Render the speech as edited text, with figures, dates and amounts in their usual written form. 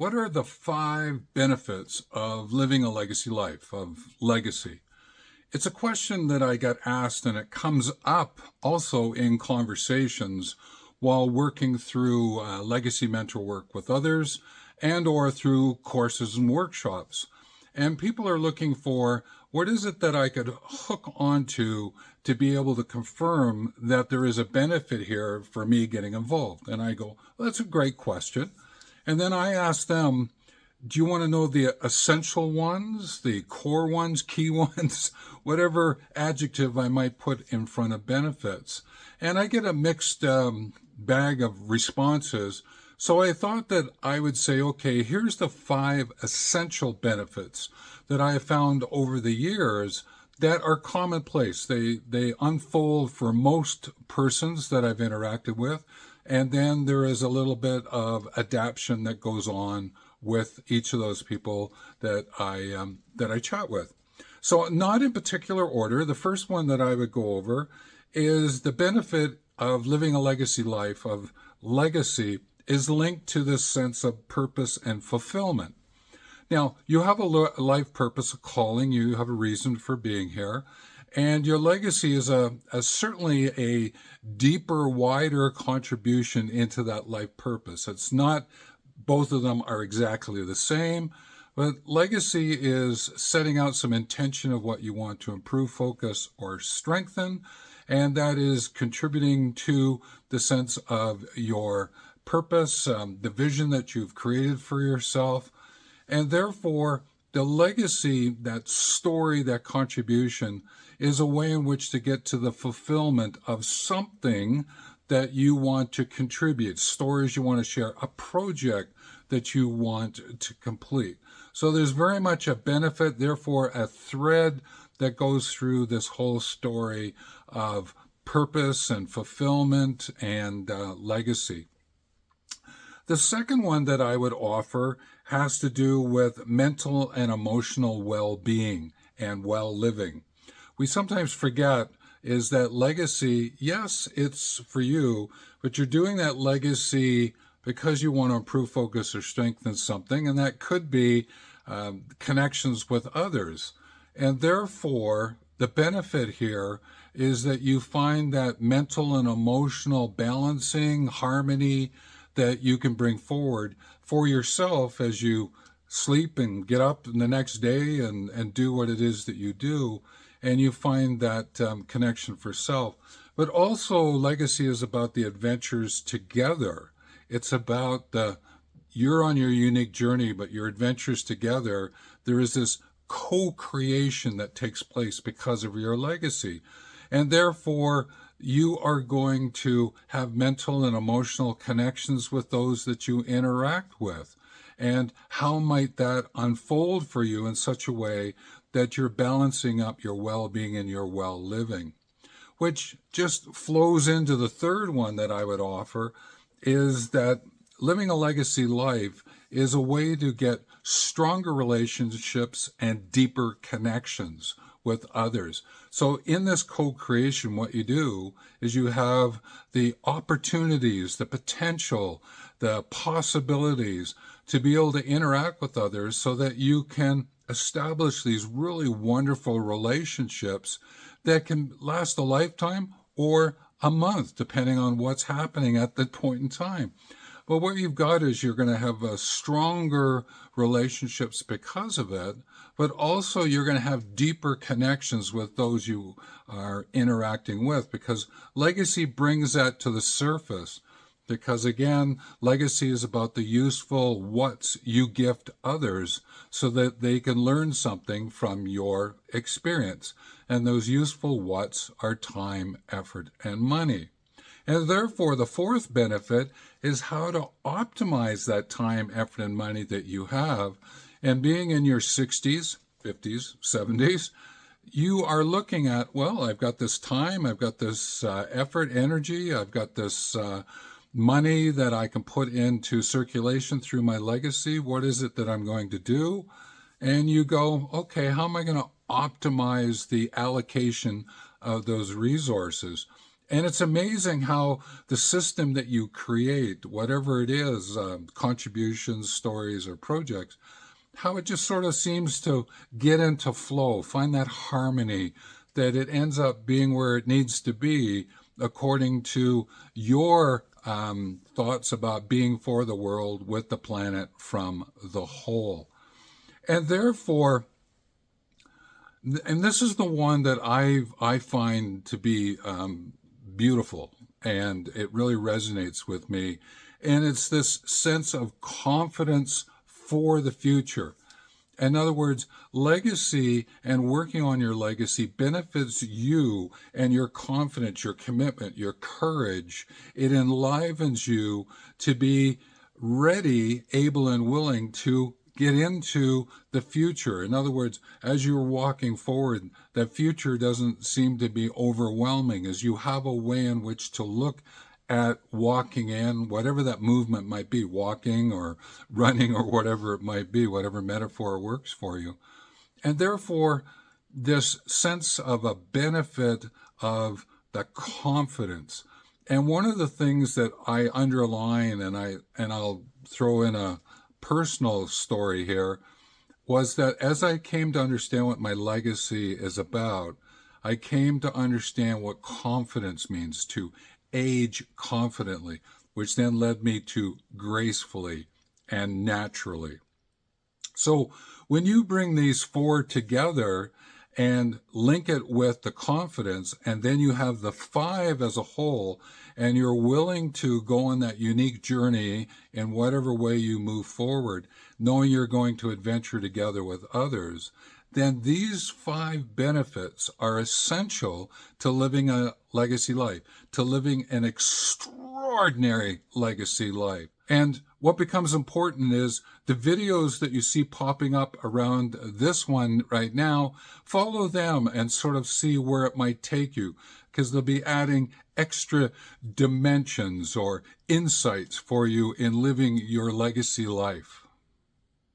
What are the 5 benefits of living a legacy life, of legacy? It's a question that I get asked, and it comes up also in conversations while working through legacy mentor work with others and or through courses and workshops. And people are looking for what is it that I could hook onto to be able to confirm that there is a benefit here for me getting involved. And I go, well, that's a great question. And then I ask them, do you want to know the essential ones, the core ones, key ones, whatever adjective I might put in front of benefits? And I get a mixed bag of responses. So I thought that I would say, okay, here's the 5 essential benefits that I have found over the years that are commonplace. They unfold for most persons that I've interacted with. And then there is a little bit of adaptation that goes on with each of those people that I chat with. So not in particular order. The first one that I would go over is the benefit of living a legacy life, of legacy, is linked to this sense of purpose and fulfillment. Now, you have a life purpose, a calling, you have a reason for being here, and your legacy is certainly a deeper, wider contribution into that life purpose. It's not both of them are exactly the same, but legacy is setting out some intention of what you want to improve, focus, or strengthen, and that is contributing to the sense of your purpose, the vision that you've created for yourself, and therefore the legacy, that story, that contribution, is a way in which to get to the fulfillment of something that you want to contribute, stories you want to share, a project that you want to complete. So there's very much a benefit, therefore a thread that goes through this whole story of purpose and fulfillment and legacy. The second one that I would offer has to do with mental and emotional well-being and well-living. We sometimes forget is that legacy, yes, it's for you, but you're doing that legacy because you want to improve focus or strengthen something, and that could be connections with others. And therefore, the benefit here is that you find that mental and emotional balancing, harmony that you can bring forward for yourself as you sleep and get up the next day and do what it is that you do. And you find that connection for self. But also legacy is about the adventures together. It's about you're on your unique journey, but your adventures together, there is this co-creation that takes place because of your legacy. And therefore, you are going to have mental and emotional connections with those that you interact with. And how might that unfold for you in such a way that you're balancing up your well-being and your well-living? Which just flows into the third one that I would offer, is that living a legacy life is a way to get stronger relationships and deeper connections with others. So in this co-creation, what you do is you have the opportunities, the potential, the possibilities to be able to interact with others so that you can establish these really wonderful relationships that can last a lifetime or a month, depending on what's happening at that point in time. But what you've got is you're going to have stronger relationships because of it, but also you're going to have deeper connections with those you are interacting with, because legacy brings that to the surface. Because again, legacy is about the useful what's you gift others so that they can learn something from your experience. And those useful what's are time, effort, and money. And therefore, the fourth benefit is how to optimize that time, effort, and money that you have. And being in your 60s, 50s, 70s, you are looking at, well, I've got this time, I've got this effort, energy, I've got this money that I can put into circulation through my legacy. What is it that I'm going to do? And you go, okay, how am I going to optimize the allocation of those resources? And it's amazing how the system that you create, whatever it is, contributions, stories, or projects, how it just sort of seems to get into flow, find that harmony, that it ends up being where it needs to be according to your thoughts about being for the world, with the planet, from the whole. And therefore, and this is the one that I find to be beautiful, and it really resonates with me. And it's this sense of confidence for the future. In other words, legacy and working on your legacy benefits you and your confidence, your commitment, your courage. It enlivens you to be ready, able, and willing to get into the future. In other words, as you're walking forward, that future doesn't seem to be overwhelming, as you have a way in which to look at walking in, whatever that movement might be, walking or running or whatever it might be, whatever metaphor works for you. And therefore, this sense of a benefit of the confidence. And one of the things that I underline, and I'll throw in a personal story here, was that as I came to understand what my legacy is about, I came to understand what confidence means, to age confidently, which then led me to gracefully and naturally. So when you bring these four together and link it with the confidence, and then you have the five as a whole, and you're willing to go on that unique journey in whatever way you move forward, knowing you're going to adventure together with others, then these five benefits are essential to living a legacy life, to living an extraordinary legacy life. And what becomes important is the videos that you see popping up around this one right now, follow them and sort of see where it might take you, because they'll be adding extra dimensions or insights for you in living your legacy life.